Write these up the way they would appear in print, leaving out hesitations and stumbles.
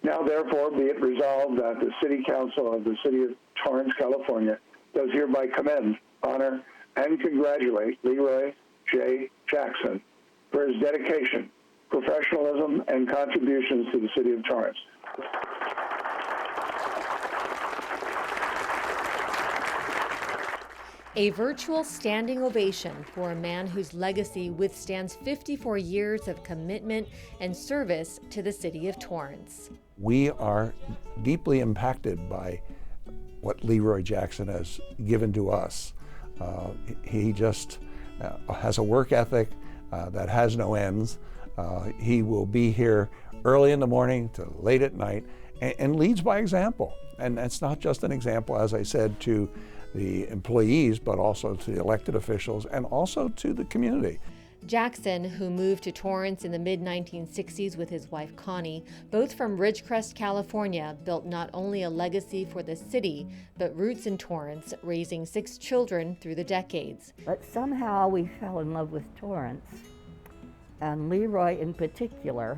Now, therefore, be it resolved that the City Council of the City of Torrance, California, does hereby commend, honor, and congratulate LeRoy J. Jackson for his dedication, professionalism, and contributions to the City of Torrance. A virtual standing ovation for a man whose legacy withstands 54 years of commitment and service to the City of Torrance. We are deeply impacted by what LeRoy Jackson has given to us. He just has a work ethic that has no ends. He will be here early in the morning to late at night and leads by example. And it's not just an example, as I said, to the employees, but also to the elected officials and also to the community. Jackson, who moved to Torrance in the mid-1960s with his wife Connie, both from Ridgecrest, California, built not only a legacy for the city, but roots in Torrance, raising 6 children through the decades. But somehow we fell in love with Torrance, and LeRoy in particular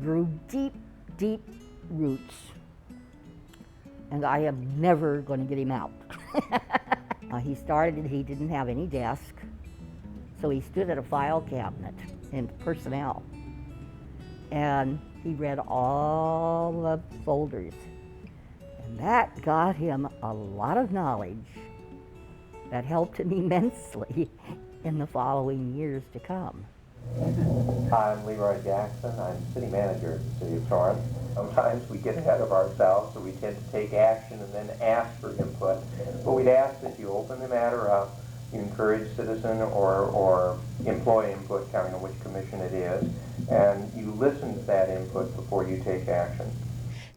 grew deep, deep roots. And I am never going to get him out. He started, he didn't have any desk, so he stood at a file cabinet in personnel. And he read all the folders. And that got him a lot of knowledge that helped him immensely in the following years to come. Hi, I'm LeRoy Jackson. I'm City Manager at the City of Torrance. Sometimes we get ahead of ourselves, so we tend to take action and then ask for input. But we'd ask that you open the matter up, you encourage citizen or employee input, counting on which commission it is, and you listen to that input before you take action.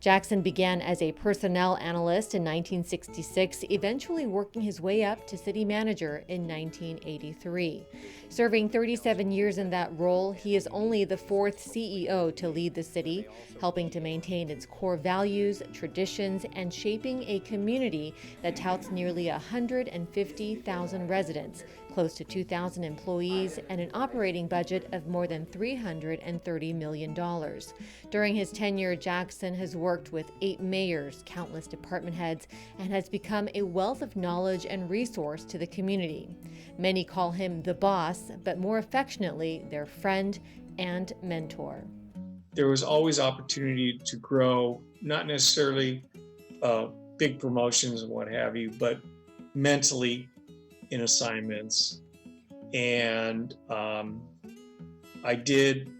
Jackson began as a personnel analyst in 1966, eventually working his way up to city manager in 1983. Serving 37 years in that role, he is only the 4th CEO to lead the city, helping to maintain its core values, traditions, and shaping a community that touts nearly 150,000 residents, close to 2,000 employees, and an operating budget of more than $330 million. During his tenure, Jackson has worked with 8 mayors, countless department heads, and has become a wealth of knowledge and resource to the community. Many call him the boss, but more affectionately, their friend and mentor. There was always opportunity to grow, not necessarily big promotions and what have you, but mentally in assignments. And I did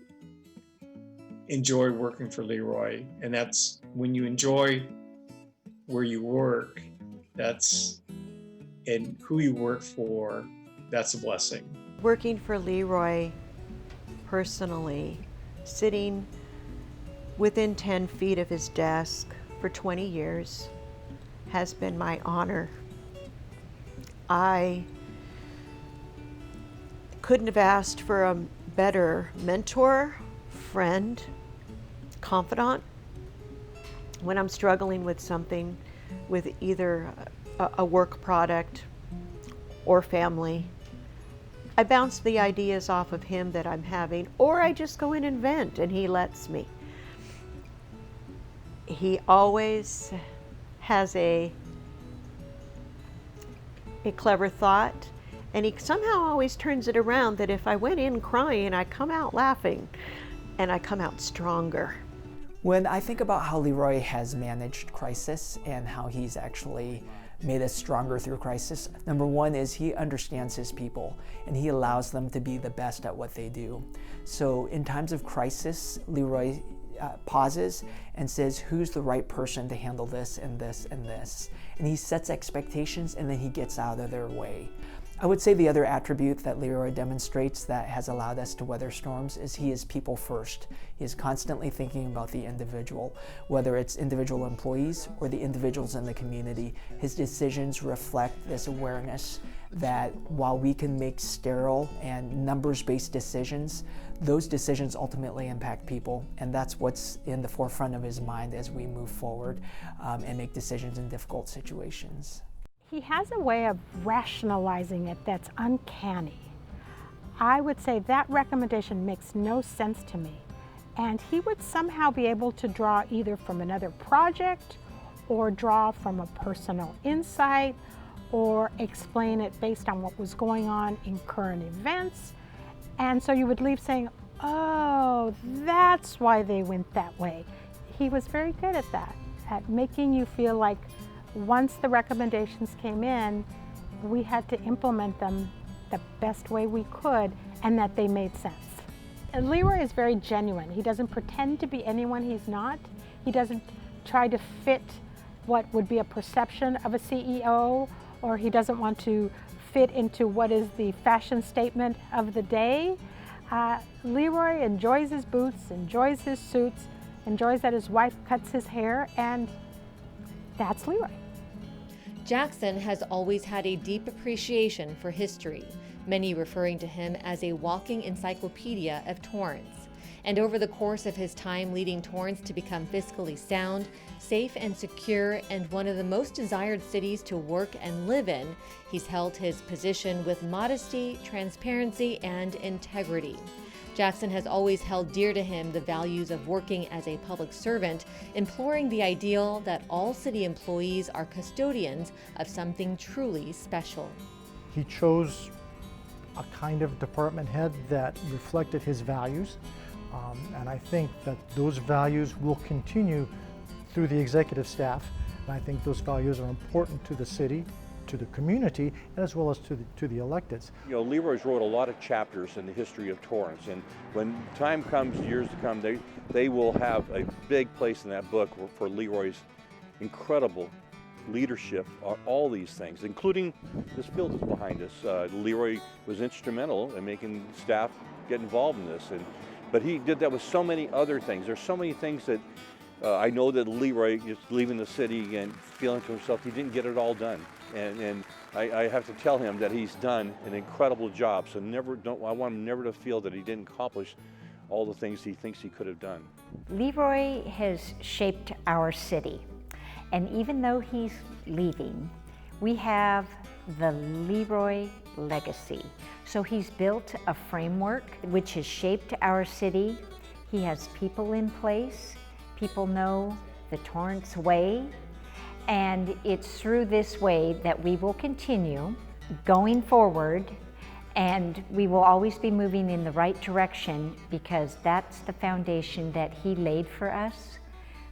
enjoy working for LeRoy, and that's when you enjoy where you work, and who you work for, that's a blessing. Working for LeRoy personally, sitting within 10 feet of his desk for 20 years has been my honor. I couldn't have asked for a better mentor, friend, confidant when I'm struggling with something, with either a work product or family. I bounce the ideas off of him that I'm having, or I just go in and vent, and he lets me. He always has a clever thought, and he somehow always turns it around that if I went in crying, I come out laughing, and I come out stronger. When I think about how LeRoy has managed crisis and how he's actually made us stronger through crisis, number one is he understands his people and he allows them to be the best at what they do. So in times of crisis, LeRoy pauses and says, who's the right person to handle this and this and this? And he sets expectations and then he gets out of their way. I would say the other attribute that LeRoy demonstrates that has allowed us to weather storms is he is people first. He is constantly thinking about the individual, whether it's individual employees or the individuals in the community. His decisions reflect this awareness that while we can make sterile and numbers-based decisions, those decisions ultimately impact people, and that's what's in the forefront of his mind as we move forward and make decisions in difficult situations. He has a way of rationalizing it that's uncanny. I would say that recommendation makes no sense to me, and he would somehow be able to draw either from another project or draw from a personal insight or explain it based on what was going on in current events. And so you would leave saying, oh, that's why they went that way. He was very good at that, at making you feel like once the recommendations came in, we had to implement them the best way we could and that they made sense. And LeRoy is very genuine. He doesn't pretend to be anyone he's not. He doesn't try to fit what would be a perception of a CEO, or he doesn't want to fit into what is the fashion statement of the day. LeRoy enjoys his boots, enjoys his suits, enjoys that his wife cuts his hair, and that's LeRoy. Jackson has always had a deep appreciation for history, many referring to him as a walking encyclopedia of Torrance. And over the course of his time leading Torrance to become fiscally sound, safe and secure, and one of the most desired cities to work and live in, he's held his position with modesty, transparency, and integrity. Jackson has always held dear to him the values of working as a public servant, imploring the ideal that all city employees are custodians of something truly special. He chose a kind of department head that reflected his values, and I think that those values will continue through the executive staff, and I think those values are important to the city, to the community, as well as to the electeds. You know, LeRoy's wrote a lot of chapters in the history of Torrance, and when time comes, years to come, they will have a big place in that book for LeRoy's incredible leadership on all these things, including this field that's behind us. LeRoy was instrumental in making staff get involved in this, but he did that with so many other things. There's so many things that I know that LeRoy is leaving the city and feeling to himself he didn't get it all done. And I have to tell him that he's done an incredible job. So I want him never to feel that he didn't accomplish all the things he thinks he could have done. LeRoy has shaped our city. And even though he's leaving, we have the LeRoy legacy. So he's built a framework which has shaped our city. He has people in place. People know the Torrance way. And it's through this way that we will continue going forward, and we will always be moving in the right direction because that's the foundation that he laid for us.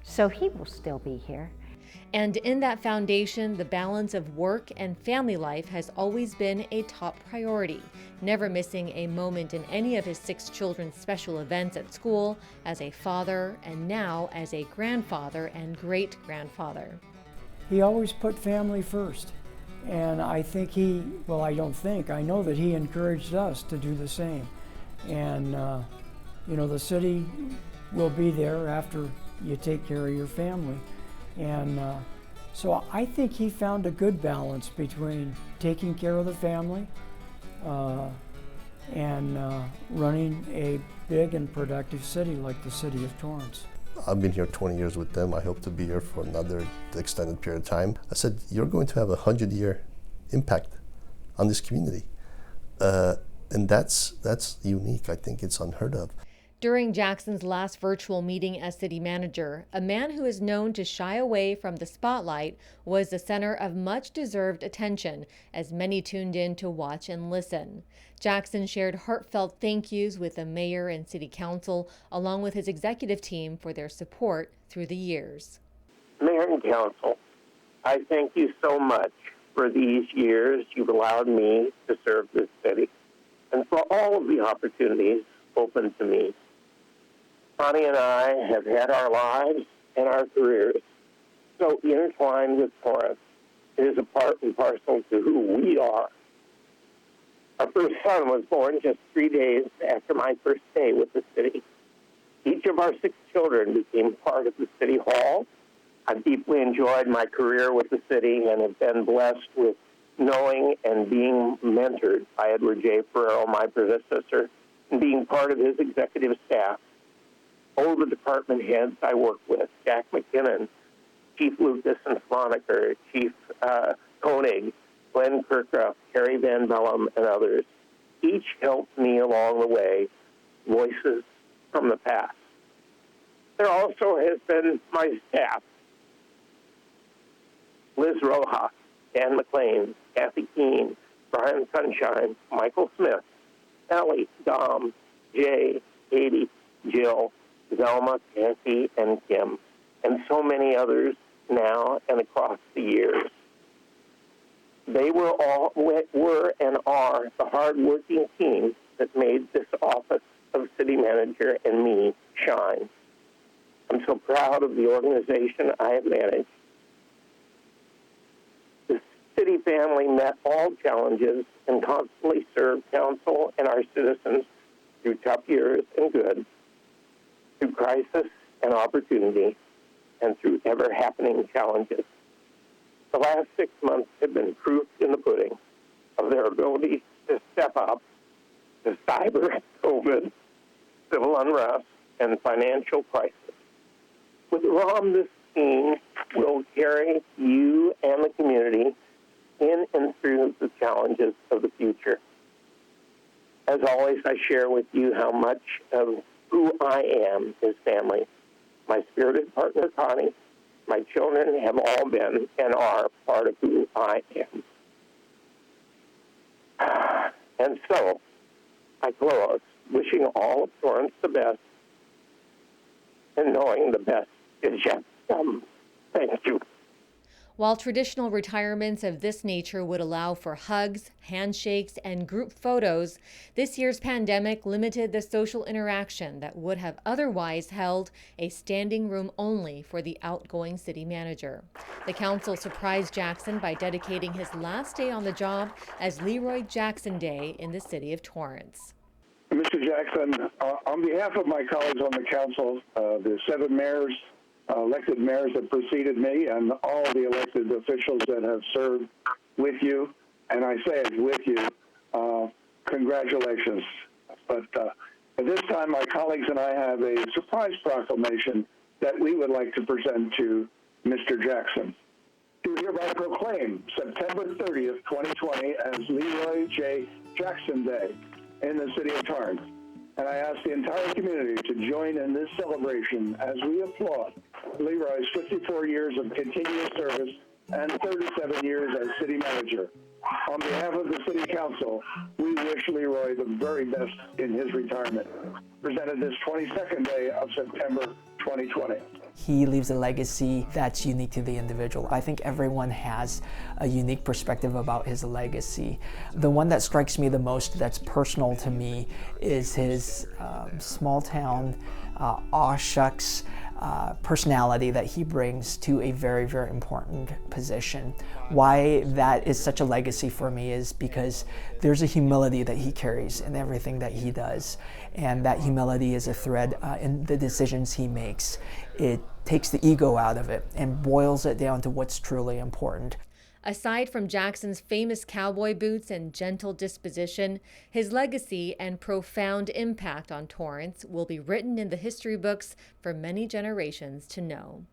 So he will still be here. And in that foundation, the balance of work and family life has always been a top priority, never missing a moment in any of his 6 children's special events at school, as a father, and now as a grandfather and great-grandfather. He always put family first. And I think I know that he encouraged us to do the same. And, you know, the city will be there after you take care of your family. And so I think he found a good balance between taking care of the family and running a big and productive city like the city of Torrance. I've been here 20 years with them. I hope to be here for another extended period of time. I said, you're going to have a 100-year impact on this community. And that's unique. I think it's unheard of. During Jackson's last virtual meeting as city manager, a man who is known to shy away from the spotlight was the center of much-deserved attention as many tuned in to watch and listen. Jackson shared heartfelt thank yous with the mayor and city council, along with his executive team for their support through the years. Mayor and council, I thank you so much for these years you've allowed me to serve this city and for all of the opportunities open to me. Connie and I have had our lives and our careers so intertwined with Torrance. It is a part and parcel to who we are. Our first son was born just 3 days after my first day with the city. Each of our 6 children became part of the city hall. I've deeply enjoyed my career with the city and have been blessed with knowing and being mentored by Edward J. Ferrero, my predecessor, and being part of his executive staff. All the department heads I work with, Jack McKinnon, Chief Lucas and Sloniker, Chief Koenig, Glenn Kirkruff, Harry Van Bellum, and others, each helped me along the way, voices from the past. There also has been my staff, Liz Rojas, Dan McLean, Kathy Keene, Brian Sunshine, Michael Smith, Ellie, Dom, Jay, Katie, Jill, Zelma, Kathy, and Kim, and so many others now and across the years. They were and are the hard-working team that made this office of city manager and me shine. I'm so proud of the organization I have managed. The city family met all challenges and constantly served council and our citizens through tough years and good, through crisis and opportunity, and through ever-happening challenges. The last 6 months have been proof in the pudding of their ability to step up to cyber, COVID, civil unrest, and financial crisis. With ROM, this team will carry you and the community in and through the challenges of the future. As always, I share with you how much of who I am is family. My spirited partner, Connie, my children have all been and are part of who I am. And so, I close wishing all of Torrance the best and knowing the best is yet to come. Thank you. While traditional retirements of this nature would allow for hugs, handshakes, and group photos, this year's pandemic limited the social interaction that would have otherwise held a standing room only for the outgoing city manager. The council surprised Jackson by dedicating his last day on the job as LeRoy Jackson Day in the city of Torrance. Mr. Jackson, on behalf of my colleagues on the council, the 7 mayors, elected mayors that preceded me, and all the elected officials that have served with you, and I say it with you, congratulations. But at this time, my colleagues and I have a surprise proclamation that we would like to present to Mr. Jackson. To hereby proclaim September 30th, 2020 as LeRoy J. Jackson Day in the city of Torrance. And I ask the entire community to join in this celebration as we applaud LeRoy's 54 years of continuous service and 37 years as city manager. On behalf of the city council, we wish LeRoy the very best in his retirement. Presented this 22nd day of September 2020. He leaves a legacy that's unique to the individual. I think everyone has a unique perspective about his legacy. The one that strikes me the most, that's personal to me, is his small town, aw shucks personality that he brings to a very, very important position. Why that is such a legacy for me is because there's a humility that he carries in everything that he does, and that humility is a thread in the decisions he makes. It takes the ego out of it and boils it down to what's truly important. Aside from Jackson's famous cowboy boots and gentle disposition, his legacy and profound impact on Torrance will be written in the history books for many generations to know.